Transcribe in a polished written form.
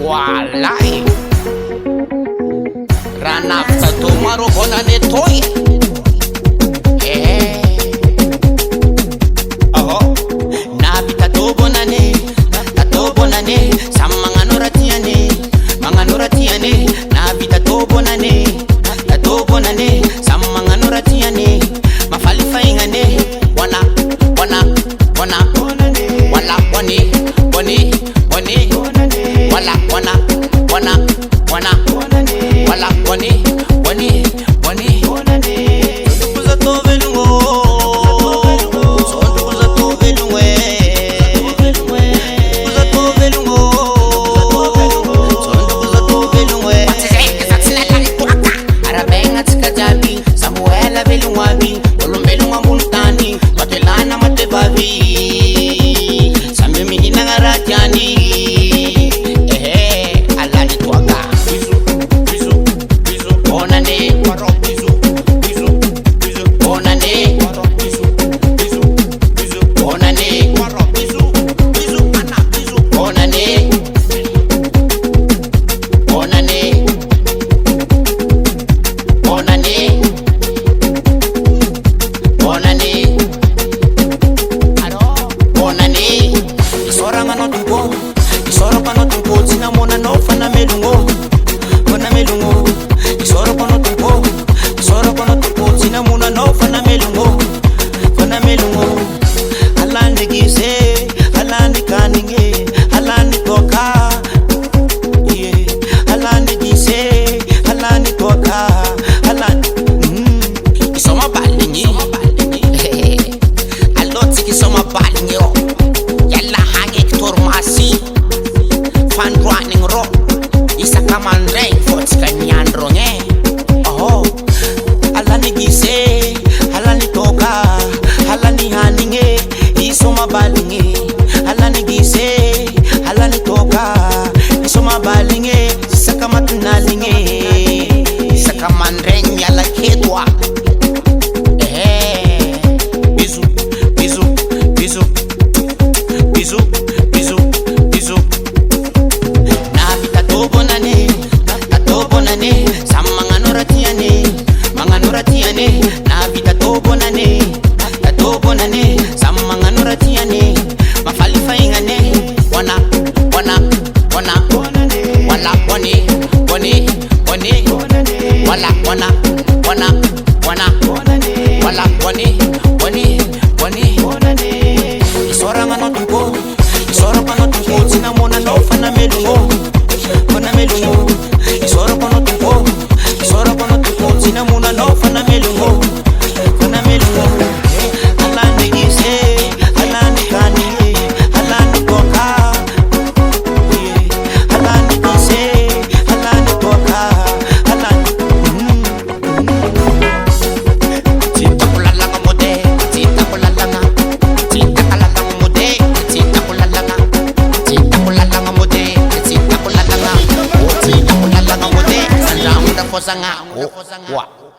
Walai Ranafta tomaro bonane toy Nabita to bonane Samangano ratiane Nabita to bonane Samangano ratiane Mafali faingane Wana Wala wani Wala wana Wala wani Kuza to velungo Kuza to velungwe Kuza to velungo Kuza to velungwe Arabenga tikajabi Samuela velungwabi Olumbelunga multani Watelana matebabi Sambe minina garatiani Sanga.